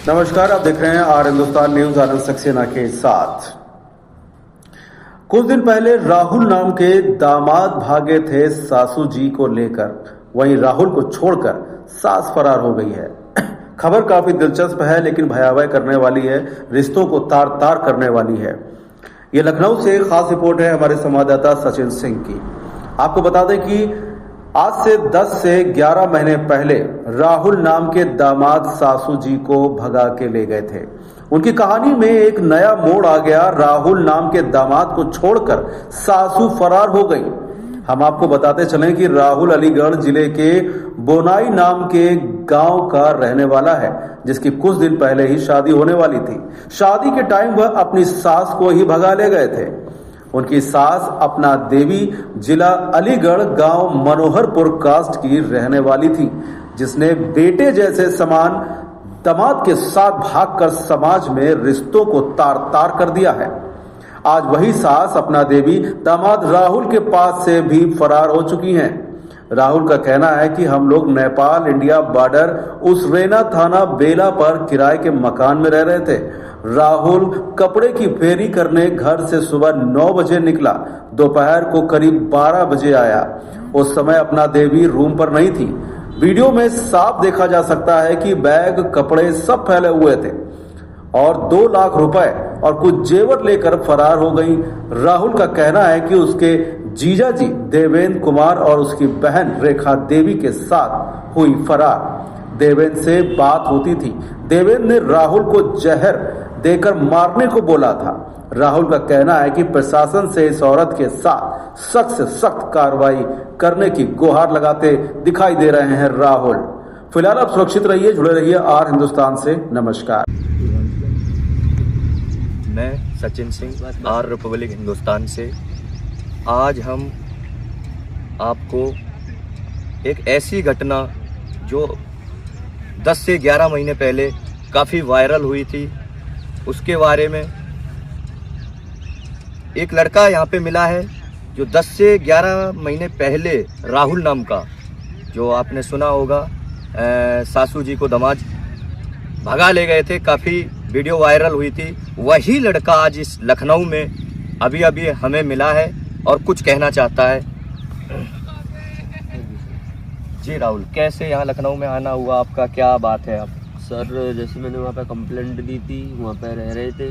नमस्कार, आप देख रहे हैं आर हिंदुस्तान न्यूज, आनंद सक्सेना के साथ। कुछ दिन पहले राहुल नाम के दामाद भागे थे सासू जी को लेकर, वहीं राहुल को छोड़कर सास फरार हो गई है। खबर काफी दिलचस्प है लेकिन भयावह करने वाली है, रिश्तों को तार तार करने वाली है। ये लखनऊ से खास रिपोर्ट है हमारे संवाददाता सचिन सिंह की। आपको बता दें कि आज से 10 से 11 महीने पहले राहुल नाम के दामाद सासू जी को भगा के ले गए थे। उनकी कहानी में एक नया मोड़ आ गया। राहुल नाम के दामाद को छोड़कर सासू फरार हो गई। हम आपको बताते चलें कि राहुल अलीगढ़ जिले के बोनाई नाम के गांव का रहने वाला है, जिसकी कुछ दिन पहले ही शादी होने वाली थी। शादी के टाइम वह अपनी सास को ही भगा ले गए थे। उनकी सास अपना देवी जिला अलीगढ़ गांव मनोहरपुर कास्ट की रहने वाली थी, जिसने बेटे जैसे समान दामाद के साथ भागकर समाज में रिश्तों को तार तार कर दिया है। आज वही सास अपना देवी दामाद राहुल के पास से भी फरार हो चुकी हैं। राहुल का कहना है कि हम लोग नेपाल इंडिया बॉर्डर उसरेना थाना बेला पर किराए के मकान में रह रहे थे। राहुल कपड़े की फेरी करने घर से सुबह 9 बजे निकला, दोपहर को करीब 12 बजे आया। उस समय अपना देवी रूम पर नहीं थी। वीडियो में साफ देखा जा सकता है कि बैग, कपड़े सब फैले हुए थे और 2 लाख रुपए और कुछ जेवर लेकर फरार हो गई। राहुल का कहना है कि उसके जीजा जी देवेंद्र कुमार और उसकी बहन रेखा देवी के साथ हुई फरार। देवेंद्र से बात होती थी। देवेंद्र ने राहुल को जहर देकर मारने को बोला था। राहुल का कहना है कि प्रशासन से इस औरत के साथ सख्त से सख्त कार्रवाई करने की गुहार लगाते दिखाई दे रहे हैं राहुल। फिलहाल आप सुरक्षित रहिए, जुड़े रहिए आर हिंदुस्तान से। नमस्कार। मैं सचिन सिंह, आर रिपब्लिक हिंदुस्तान से। आज हम आपको एक ऐसी घटना जो 10 से 11 महीने पहले काफ़ी वायरल हुई थी उसके बारे में। एक लड़का यहाँ पे मिला है जो 10 से 11 महीने पहले राहुल नाम का, जो आपने सुना होगा सासू जी को दामाद भगा ले गए थे, काफ़ी वीडियो वायरल हुई थी। वही लड़का आज इस लखनऊ में अभी अभी हमें मिला है और कुछ कहना चाहता है। जी राहुल, कैसे यहाँ लखनऊ में आना हुआ आपका, क्या बात है? आप सर, जैसे मैंने वहाँ पे कंप्लेंट दी थी, वहाँ पे रह रहे थे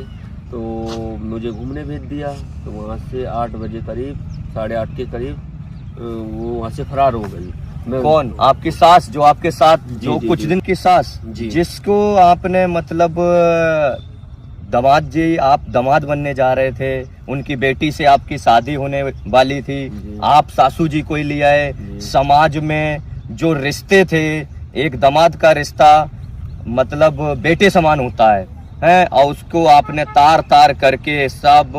तो मुझे घूमने भेज दिया। तो वहाँ से 8 बजे करीब, 8:30 के करीब वो वहाँ से फरार हो गई। कौन? आपकी सास, जो आपके साथ जो कुछ दिन की सास, जिसको आपने मतलब दामाद जी, आप दामाद बनने जा रहे थे, उनकी बेटी से आपकी शादी होने वाली थी, आप सासू जी को ही ले आए। समाज में जो रिश्ते थे, एक दामाद का रिश्ता मतलब बेटे समान होता है, और उसको आपने तार तार करके सब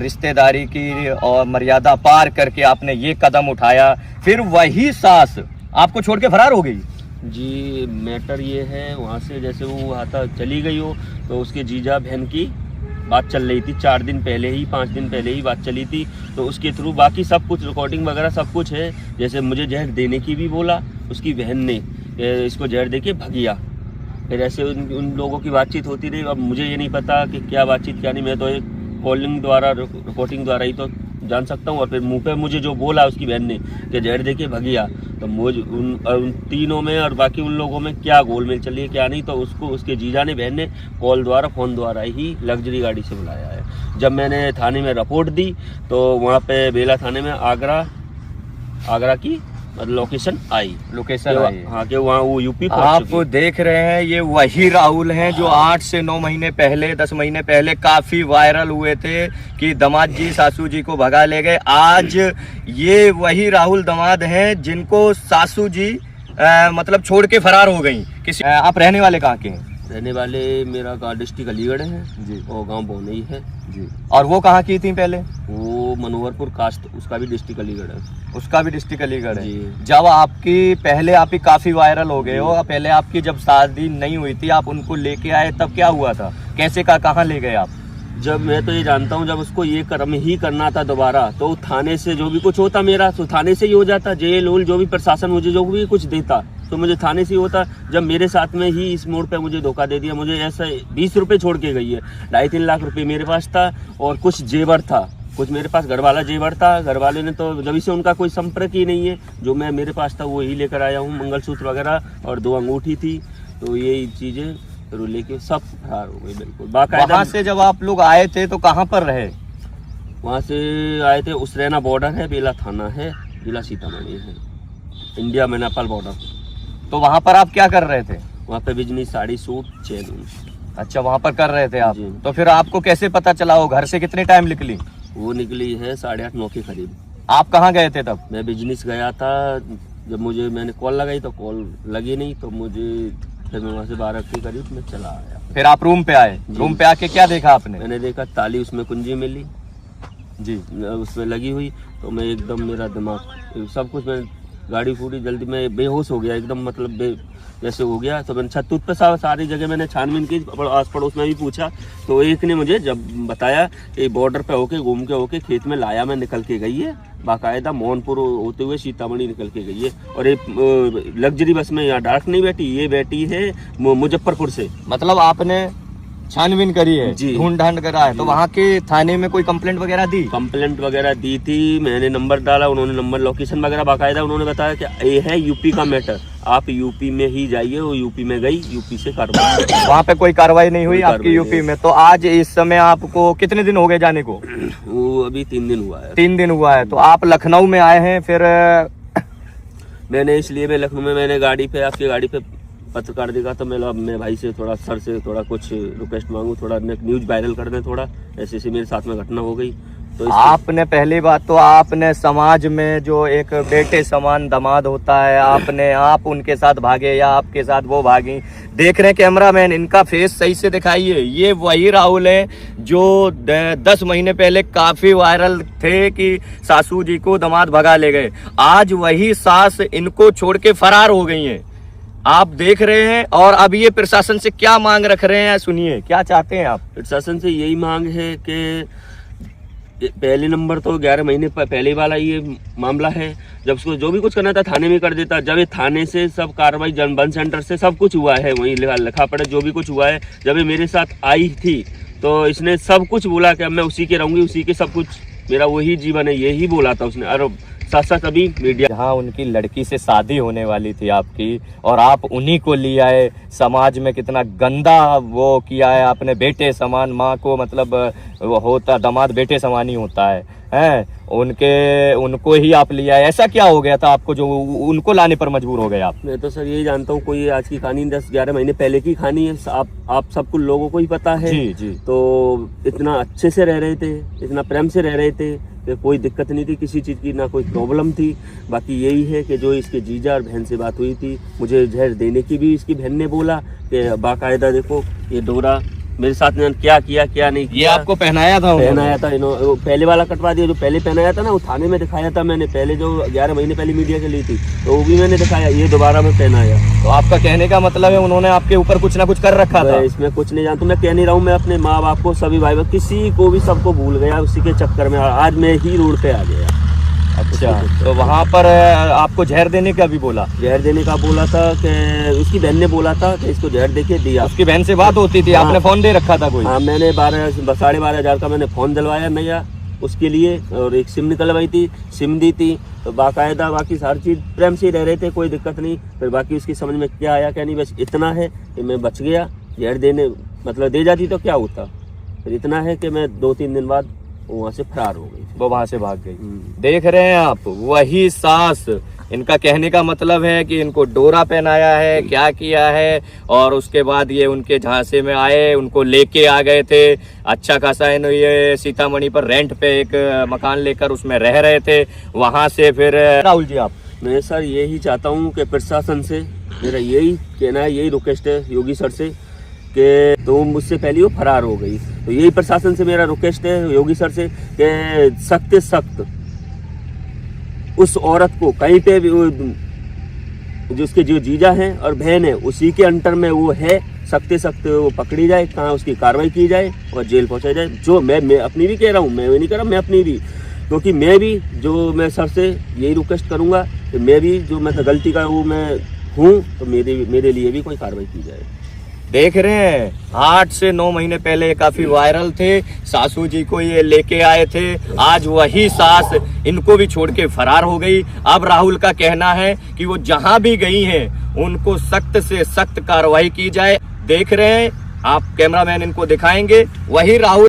रिश्तेदारी की और मर्यादा पार करके आपने ये कदम उठाया। फिर वही सास आपको छोड़ के फरार हो गई। जी, मैटर ये है, वहाँ से जैसे वो आता चली गई हो तो उसके जीजा बहन की बात चल रही थी 4 दिन पहले ही, 5 दिन पहले ही बात चली थी। तो उसके थ्रू बाकी सब कुछ रिकॉर्डिंग वगैरह सब कुछ है। जैसे मुझे जहर देने की भी बोला उसकी बहन ने, इसको जहर दे के भगिया। फिर ऐसे उन लोगों की बातचीत होती रही। अब मुझे ये नहीं पता कि क्या बातचीत क्या नहीं, मैं तो एक कॉलिंग द्वारा, रिपोर्टिंग द्वारा ही तो जान सकता हूँ। और फिर मुँह पे मुझे जो बोला उसकी बहन ने कि जहर दे के भगिया, तो मुझे उन तीनों में और बाकी उन लोगों में क्या गोलमेल चली है क्या नहीं, तो उसको उसके जीजा ने, बहन ने कॉल द्वारा, फ़ोन द्वारा ही लग्जरी गाड़ी से बुलाया है। जब मैंने थाने में रिपोर्ट दी तो वहाँ पे बेला थाने में आगरा की लोकेशन आई। हाँ, कि वहाँ वो यूपी आप देख रहे हैं, ये वही राहुल हैं जो 8 से 9 महीने पहले, 10 महीने पहले काफी वायरल हुए थे कि दामाद जी सासू जी को भगा ले गए। आज ये वही राहुल दामाद हैं जिनको सासू जी मतलब छोड़ के फरार हो गई। किसी आप रहने वाले कहाँ के हैं? रहने वाले मेरा गाँव डिस्ट्रिक्ट अलीगढ़ है जी, और गांव बोनई है जी। और वो कहाँ की थी पहले? वो मनोहरपुर कास्ट, उसका भी डिस्ट्रिक्ट अलीगढ़ है। उसका भी डिस्ट्रिक्ट अलीगढ़ है। जब आपकी पहले आप ही काफी वायरल हो गए हो, पहले आपकी जब शादी नहीं हुई थी, आप उनको लेके आए, तब क्या हुआ था? कैसे का कहाँ ले गए आप? जब मैं तो ये जानता हूँ, जब उसको ये कर्म ही करना था दोबारा, तो थाने से जो भी कुछ होता मेरा, तो थाने से ही हो जाता। जेल उल जो भी प्रशासन मुझे जो भी कुछ देता, तो मुझे थाने से ही होता, जब मेरे साथ में ही इस मोड़ पे मुझे धोखा दे दिया। मुझे ऐसा 20 रुपये छोड़ के गई है, 2.5-3 लाख रुपए मेरे पास था और कुछ जेवर था, कुछ मेरे पास घर वाला जेवर था। घर वाले ने तो जब से उनका कोई संपर्क ही नहीं है, जो मैं मेरे पास था वो ही लेकर आया हूँ, मंगलसूत्र वगैरह और 2 अंगूठी थी। तो यही चीज़ें फिर लेके सब फरार हो गई बिल्कुल बाकायदा। वहाँ से जब आप लोग आए थे तो कहाँ पर रहे? वहाँ से आए थे, उसरैना बॉर्डर है, बेला थाना है, जिला सीतामढ़ी है, इंडिया में नेपाल बॉर्डर। तो वहाँ पर आप क्या कर रहे थे? वहाँ पे बिजनेस, साड़ी, सूट, चैन। अच्छा, वहाँ पर कर रहे थे आप। जी। तो फिर आपको कैसे पता चला? वो घर से कितने टाइम निकली? वो निकली है 8:30-9 के करीब। आप कहाँ गए थे तब? मैं बिजनेस गया था, जब मैंने कॉल लगाई तो कॉल लगी नहीं, तो फिर मैं वहाँ से 12 के करीब मैं चला आया। फिर आप रूम पे आए? रूम पे आके क्या देखा आपने? मैंने देखा ताली उसमें कुंजी मिली जी, उसमें लगी हुई, तो मैं एकदम, मेरा दिमाग सब कुछ, मैं गाड़ी पूरी जल्दी में बेहोश हो गया एकदम, मतलब जैसे हो गया। तो मैंने छत पे सारी जगह मैंने छानबीन की, आस पड़ोस में भी पूछा, तो एक ने मुझे जब बताया कि बॉर्डर पे होके घूम के होके खेत में लाया मैं, निकल के गई है बाकायदा, मोहनपुर होते हुए सीतामढ़ी निकल के गई है। और एक लग्जरी बस में यहाँ डायरेक्ट नहीं बैठी, ये बैठी है मुजफ्फरपुर से। मतलब आपने छानबीन करी है, जी, ढूंढ ढांड करा है। तो वहाँ के थाने में कोई कंप्लेंट वगैरह दी? कंप्लेंट वगैरह दी थी, मैंने नंबर डाला, उन्होंने नंबर, लोकेशन वगैरह बाकायदा उन्होंने बताया कि ये है यूपी का मैटर, आप यूपी में ही जाइए। वो यूपी में गई, यूपी से कार्रवाई। वहाँ पे कोई कार्रवाई नहीं हुई आपकी यूपी में? तो आज इस समय आपको कितने दिन हो गए जाने को? वो अभी 3 दिन हुआ है। 3 दिन हुआ है। तो आप लखनऊ में आए हैं फिर? मैंने इसलिए मैं लखनऊ में, मैंने गाड़ी पे, आपकी गाड़ी पे पत्रकार देखा, तो मैं भाई से थोड़ा, सर से थोड़ा कुछ रिक्वेस्ट मांगू, थोड़ा न्यूज वायरल कर दें, थोड़ा ऐसे मेरे साथ में घटना हो गई। तो आपने पहली बात तो आपने समाज में जो एक बेटे समान दामाद होता है, आप उनके साथ भागे या आपके साथ वो भागी? देख रहे हैं कैमरामैन, इनका फेस सही से दिखाइए। ये वही राहुल है जो 10 महीने पहले काफी वायरल थे कि सासू जी को दामाद भगा ले गए। आज वही सास इनको छोड़ के फरार हो गई हैं, आप देख रहे हैं। और अब ये प्रशासन से क्या मांग रख रहे हैं, सुनिए क्या चाहते हैं आप? प्रशासन से यही मांग है कि पहले नंबर तो 11 महीने पहले वाला ये मामला है, जब उसको जो भी कुछ करना था थाने में कर देता। जब ये थाने से सब कार्रवाई, जनबन सेंटर से सब कुछ हुआ है, वहीं लिखा पड़ा जो भी कुछ हुआ है। जब ये मेरे साथ आई थी तो इसने सब कुछ बोला कि अब मैं उसी के रहूंगी, उसी के सब कुछ, मेरा वही जीवन है, यही बोला था उसने। और साथ अभी मीडिया, जहाँ उनकी लड़की से शादी होने वाली थी आपकी, और आप उन्हीं को ले आए। समाज में कितना गंदा वो किया है आपने, बेटे समान। माँ को मतलब होता, दामाद बेटे समान ही होता है, हैं? उनको ही आप ले आए। ऐसा क्या हो गया था आपको जो उनको लाने पर मजबूर हो गए आप? मैं तो सर यही जानता हूँ, कोई आज की कहानी 10-11 महीने पहले की कहानी है, आप सबको लोगों को ही पता है। जी जी। तो इतना अच्छे से रह रहे थे, इतना प्रेम से रह रहे थे, कोई दिक्कत नहीं थी किसी चीज़ की, ना कोई प्रॉब्लम थी। बाकी यही है कि जो इसके जीजा और बहन से बात हुई थी, मुझे जहर देने की भी इसकी बहन ने बोला कि बाकायदा देखो ये डोरा मेरे साथ ने क्या किया क्या नहीं किया। ये आपको पहनाया था? पहनाया था, पहले वाला कटवा दिया, जो पहले पहनाया था ना वो थाने में दिखाया था मैंने, पहले जो 11 महीने पहले मीडिया के लिए थी, तो वो भी मैंने दिखाया, ये दोबारा मैं पहनाया। तो आपका कहने का मतलब है उन्होंने आपके ऊपर कुछ ना कुछ कर रखा था? इसमें कुछ नहीं जानता, मैं कह नहीं रहा हूँ। मैं अपने माँ बाप को, सभी भाई बहन, किसी को भी, सबको भूल गया उसी के चक्कर में। आज मैं ही रोड पे आ गया। अच्छा, तो वहाँ पर आपको जहर देने का भी बोला? जहर देने का बोला था कि उसकी बहन ने बोला था कि इसको जहर देके दिया। उसकी बहन से बात होती थी? आपने फोन दे रखा था कोई? हाँ, मैंने 12,500 का मैंने फोन दिलवाया नया उसके लिए, और एक सिम निकलवाई थी, सिम दी थी। तो बाकायदा बाकी सारी चीज़ प्रेम से रह रहे थे, कोई दिक्कत नहीं। फिर बाकी उसकी समझ में क्या आया क्या नहीं, बस इतना है कि मैं बच गया। जहर देने मतलब दे जाती तो क्या होता। फिर इतना है कि मैं 2-3 दिन बाद वहाँ से फरार हो गई, वो वहाँ से भाग गई। देख रहे हैं आप, वही सास। इनका कहने का मतलब है कि इनको डोरा पहनाया है, क्या किया है, और उसके बाद ये उनके झांसे में आए, उनको लेके आ गए थे। अच्छा खासा ये सीतामढ़ी पर रेंट पे एक मकान लेकर उसमें रह रहे थे। वहाँ से फिर राहुल जी आप? मैं सर यही चाहता हूँ कि प्रशासन से मेरा यही कहना है, यही रिक्वेस्ट है योगी सर से कि तो मुझसे पहले वो फरार हो गई। तो यही प्रशासन से मेरा रिक्वेस्ट है योगी सर से कि सख्त से सख्त उस औरत को कहीं पे भी, जो उसके जो जीजा हैं और बहन है उसी के अंटर में वो है, सख्त से सख्त वो पकड़ी जाए, कहाँ उसकी कार्रवाई की जाए और जेल पहुंचाई जाए। जो मैं अपनी भी कह रहा हूँ, मैं नहीं कह रहा, मैं अपनी भी, क्योंकि मैं भी जो मैं सर से यही रिक्वेस्ट करूँगा कि मैं भी जो मैं गलती का वो मैं हूँ तो मेरे लिए भी कोई कार्रवाई की जाए। देख रहे हैं 8 से 9 महीने पहले काफी वायरल थे, सासू जी को ये लेके आए थे, आज वही सास इनको भी छोड़ के फरार हो गई। अब राहुल का कहना है कि वो जहां भी गई हैं उनको सख्त से सख्त कार्रवाई की जाए। देख रहे हैं आप, कैमरामैन इनको दिखाएंगे, वही राहुल